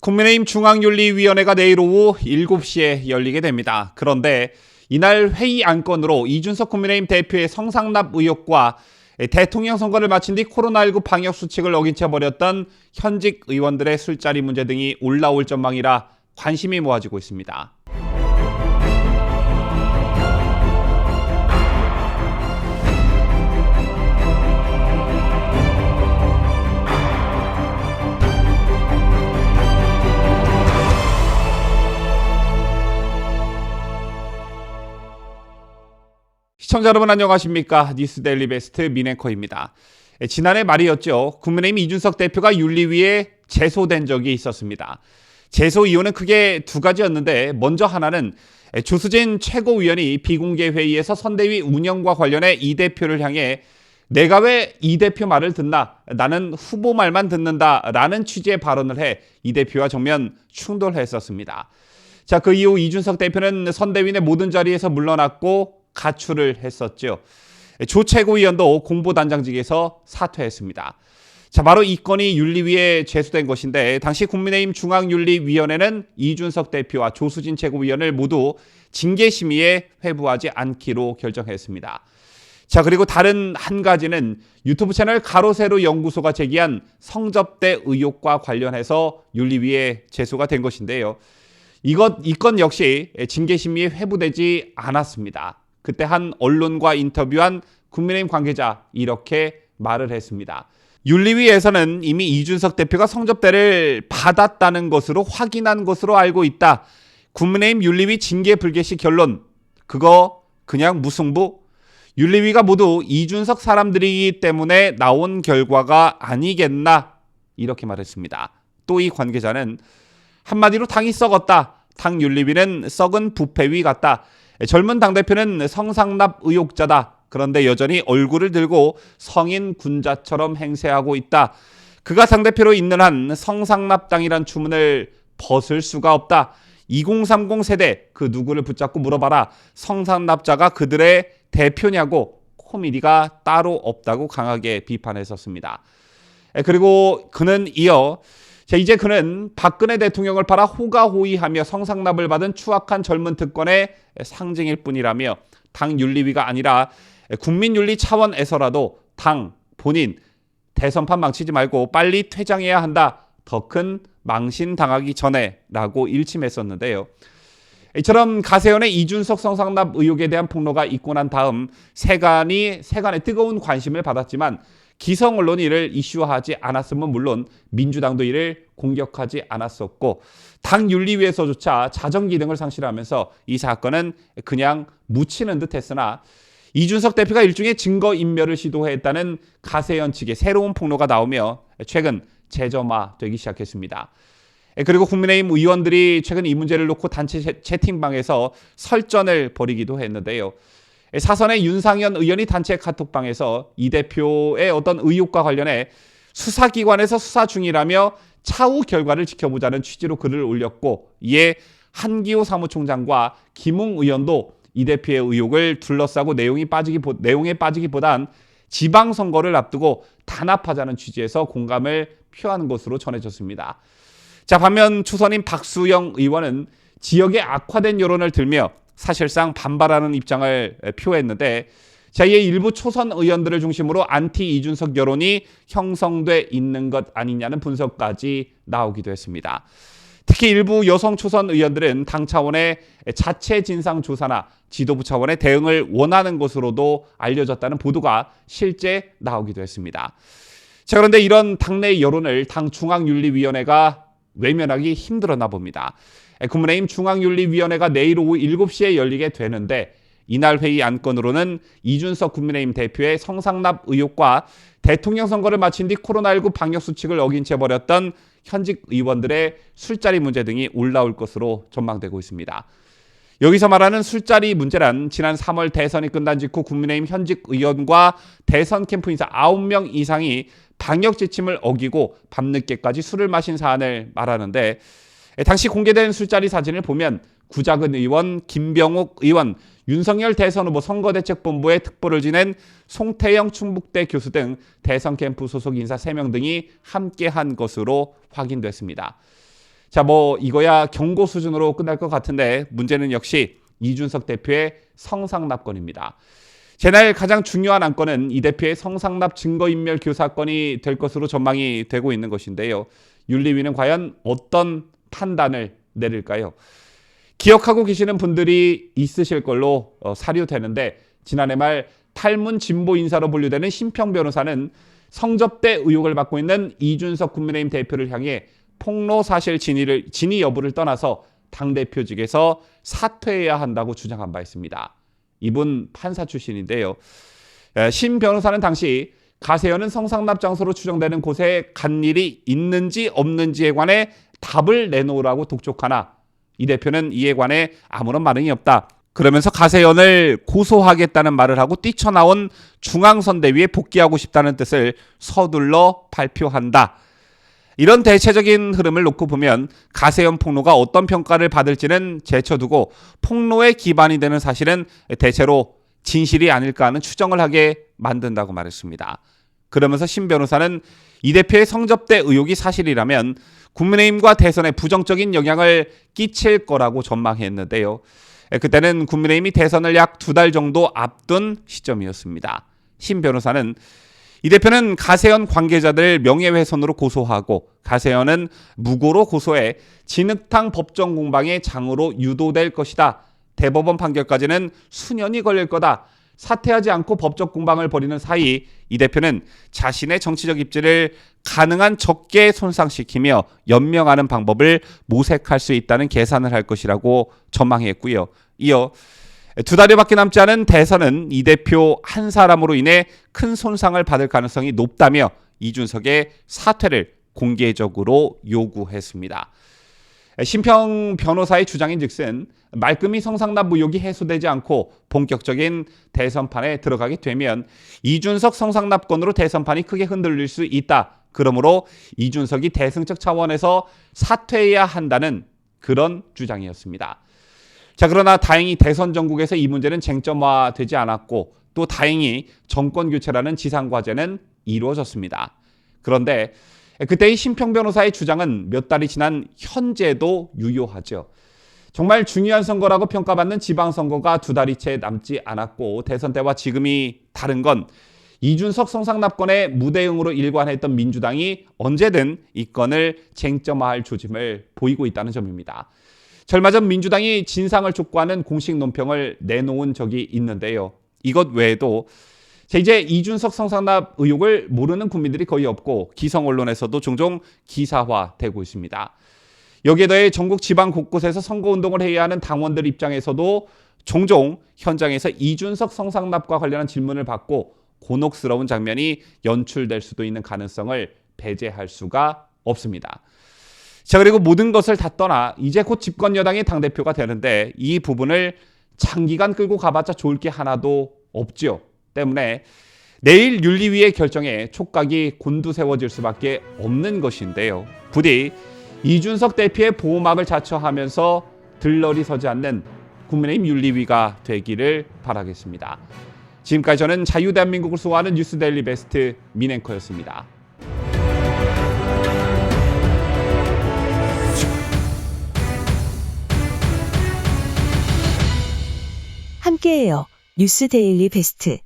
국민의힘 중앙윤리위원회가 내일 오후 7시에 열리게 됩니다. 그런데 이날 회의 안건으로 이준석 국민의힘 대표의 성상납 의혹과 대통령 선거를 마친 뒤 코로나19 방역 수칙을 어긴 채 벌였던 현직 의원들의 술자리 문제 등이 올라올 전망이라 관심이 모아지고 있습니다. 시청자 여러분 안녕하십니까? 뉴스데일리 베스트 민앵커입니다. 지난해 말이었죠. 국민의힘 이준석 대표가 윤리위에 제소된 적이 있었습니다. 제소 이유는 크게 두 가지였는데 먼저 하나는 조수진 최고위원이 비공개 회의에서 선대위 운영과 관련해 이 대표를 향해 내가 왜 이 대표 말을 듣나? 나는 후보 말만 듣는다 라는 취지의 발언을 해 이 대표와 정면 충돌했었습니다. 자, 그 이후 이준석 대표는 선대위 내 모든 자리에서 물러났고 가출을 했었죠. 조 최고위원도 공보단장직에서 사퇴했습니다. 자, 바로 이 건이 윤리위에 제소된 것인데 당시 국민의힘 중앙윤리위원회는 이준석 대표와 조수진 최고위원을 모두 징계심의에 회부하지 않기로 결정했습니다. 자, 그리고 다른 한 가지는 유튜브 채널 가로세로 연구소가 제기한 성접대 의혹과 관련해서 윤리위에 제소가 된 것인데요. 이 건 역시 징계심의에 회부되지 않았습니다. 그때 한 언론과 인터뷰한 국민의힘 관계자 이렇게 말을 했습니다. 윤리위에서는 이미 이준석 대표가 성접대를 받았다는 것으로 확인한 것으로 알고 있다. 국민의힘 윤리위 징계 불개 시 결론, 그거 그냥 무승부. 윤리위가 모두 이준석 사람들이기 때문에 나온 결과가 아니겠나 이렇게 말했습니다. 또 이 관계자는 한마디로 당이 썩었다. 당 윤리위는 썩은 부패위 같다. 젊은 당대표는 성상납 의혹자다. 그런데 여전히 얼굴을 들고 성인 군자처럼 행세하고 있다. 그가 당대표로 있는 한 성상납당이란 주문을 벗을 수가 없다. 2030 세대 그 누구를 붙잡고 물어봐라. 성상납자가 그들의 대표냐고. 코미디가 따로 없다고 강하게 비판했었습니다. 그리고 그는 이어 이제 그는 박근혜 대통령을 팔아 호가호위하며 성상납을 받은 추악한 젊은 특권의 상징일 뿐이라며 당 윤리위가 아니라 국민윤리 차원에서라도 당, 본인, 대선판 망치지 말고 빨리 퇴장해야 한다. 더 큰 망신 당하기 전에 라고 일침했었는데요. 이처럼 가세연의 이준석 성상납 의혹에 대한 폭로가 있고 난 다음 세간의 뜨거운 관심을 받았지만 기성 언론이 이를 이슈화하지 않았으면 물론 민주당도 이를 공격하지 않았었고 당 윤리위에서조차 자정 기능을 상실하면서 이 사건은 그냥 묻히는 듯 했으나 이준석 대표가 일종의 증거인멸을 시도했다는 가세연 측의 새로운 폭로가 나오며 최근 재점화되기 시작했습니다. 그리고 국민의힘 의원들이 최근 이 문제를 놓고 단체 채팅방에서 설전을 벌이기도 했는데요. 사선의 윤상현 의원이 단체 카톡방에서 이 대표의 어떤 의혹과 관련해 수사기관에서 수사 중이라며 차후 결과를 지켜보자는 취지로 글을 올렸고 이에 한기호 사무총장과 김웅 의원도 이 대표의 의혹을 둘러싸고 내용에 빠지기보단 지방선거를 앞두고 단합하자는 취지에서 공감을 표하는 것으로 전해졌습니다. 자, 반면 초선인 박수영 의원은 지역의 악화된 여론을 들며 사실상 반발하는 입장을 표했는데 자, 이에 일부 초선 의원들을 중심으로 안티 이준석 여론이 형성돼 있는 것 아니냐는 분석까지 나오기도 했습니다. 특히 일부 여성 초선 의원들은 당 차원의 자체 진상 조사나 지도부 차원의 대응을 원하는 것으로도 알려졌다는 보도가 실제 나오기도 했습니다. 자, 그런데 이런 당내 여론을 당 중앙윤리위원회가 외면하기 힘들었나 봅니다. 국민의힘 중앙윤리위원회가 내일 오후 7시에 열리게 되는데 이날 회의 안건으로는 이준석 국민의힘 대표의 성상납 의혹과 대통령 선거를 마친 뒤 코로나19 방역 수칙을 어긴 채 벌였던 현직 의원들의 술자리 문제 등이 올라올 것으로 전망되고 있습니다. 여기서 말하는 술자리 문제란 지난 3월 대선이 끝난 직후 국민의힘 현직 의원과 대선 캠프 인사 9명 이상이 방역 지침을 어기고 밤늦게까지 술을 마신 사안을 말하는데 당시 공개된 술자리 사진을 보면 구자근 의원, 김병욱 의원, 윤석열 대선 후보 선거대책본부의 특보를 지낸 송태영 충북대 교수 등 대선 캠프 소속 인사 3명 등이 함께한 것으로 확인됐습니다. 자, 이거야 경고 수준으로 끝날 것 같은데 문제는 역시 이준석 대표의 성상납건입니다. 제날 가장 중요한 안건은 이 대표의 성상납 증거인멸 교사건이 될 것으로 전망이 되고 있는 것인데요. 윤리위는 과연 어떤 판단을 내릴까요? 기억하고 계시는 분들이 있으실 걸로 사료되는데 지난해 말 탈문 진보 인사로 분류되는 심평 변호사는 성접대 의혹을 받고 있는 이준석 국민의힘 대표를 향해 폭로 사실 진위 여부를 떠나서 당대표직에서 사퇴해야 한다고 주장한 바 있습니다. 이분 판사 출신인데요. 신 변호사는 당시 가세현은 성상납 장소로 추정되는 곳에 간 일이 있는지 없는지에 관해 답을 내놓으라고 독촉하나 이 대표는 이에 관해 아무런 반응이 없다. 그러면서 가세현을 고소하겠다는 말을 하고 뛰쳐나온 중앙선대위에 복귀하고 싶다는 뜻을 서둘러 발표한다. 이런 대체적인 흐름을 놓고 보면 가세현 폭로가 어떤 평가를 받을지는 제쳐두고 폭로에 기반이 되는 사실은 대체로 진실이 아닐까 하는 추정을 하게 만든다고 말했습니다. 그러면서 신 변호사는 이 대표의 성접대 의혹이 사실이라면 국민의힘과 대선에 부정적인 영향을 끼칠 거라고 전망했는데요. 그때는 국민의힘이 대선을 약 2달 정도 앞둔 시점이었습니다. 신 변호사는 이 대표는 가세현 관계자들 명예훼손으로 고소하고 가세현은 무고로 고소해 진흙탕 법정 공방의 장으로 유도될 것이다. 대법원 판결까지는 수년이 걸릴 거다. 사퇴하지 않고 법적 공방을 벌이는 사이 이 대표는 자신의 정치적 입지를 가능한 적게 손상시키며 연명하는 방법을 모색할 수 있다는 계산을 할 것이라고 전망했고요. 이어 2달여밖에 남지 않은 대선은 이 대표 한 사람으로 인해 큰 손상을 받을 가능성이 높다며 이준석의 사퇴를 공개적으로 요구했습니다. 심평 변호사의 주장인즉슨 말끔히 성상납 의혹이 해소되지 않고 본격적인 대선판에 들어가게 되면 이준석 성상납건으로 대선판이 크게 흔들릴 수 있다. 그러므로 이준석이 대승적 차원에서 사퇴해야 한다는 그런 주장이었습니다. 자, 그러나 다행히 대선 전국에서 이 문제는 쟁점화되지 않았고 또 다행히 정권 교체라는 지상과제는 이루어졌습니다. 그런데 그때의 심평 변호사의 주장은 몇 달이 지난 현재도 유효하죠. 정말 중요한 선거라고 평가받는 지방선거가 2달이 채 남지 않았고 대선 때와 지금이 다른 건 이준석 성상납건의 무대응으로 일관했던 민주당이 언제든 이 건을 쟁점화할 조짐을 보이고 있다는 점입니다. 얼마 전 민주당이 진상을 촉구하는 공식 논평을 내놓은 적이 있는데요. 이것 외에도 이제 이준석 성상납 의혹을 모르는 국민들이 거의 없고 기성 언론에서도 종종 기사화되고 있습니다. 여기에 더해 전국 지방 곳곳에서 선거운동을 해야 하는 당원들 입장에서도 종종 현장에서 이준석 성상납과 관련한 질문을 받고 곤혹스러운 장면이 연출될 수도 있는 가능성을 배제할 수가 없습니다. 자, 그리고 모든 것을 다 떠나 이제 곧 집권 여당의 당대표가 되는데 이 부분을 장기간 끌고 가봤자 좋을 게 하나도 없죠. 때문에 내일 윤리위의 결정에 촉각이 곤두세워질 수밖에 없는 것인데요. 부디 이준석 대표의 보호막을 자처하면서 들러리 서지 않는 국민의힘 윤리위가 되기를 바라겠습니다. 지금까지 저는 자유대한민국을 수호하는 뉴스데일리 베스트 민앵커였습니다. 함께해요. 뉴스데일리 베스트.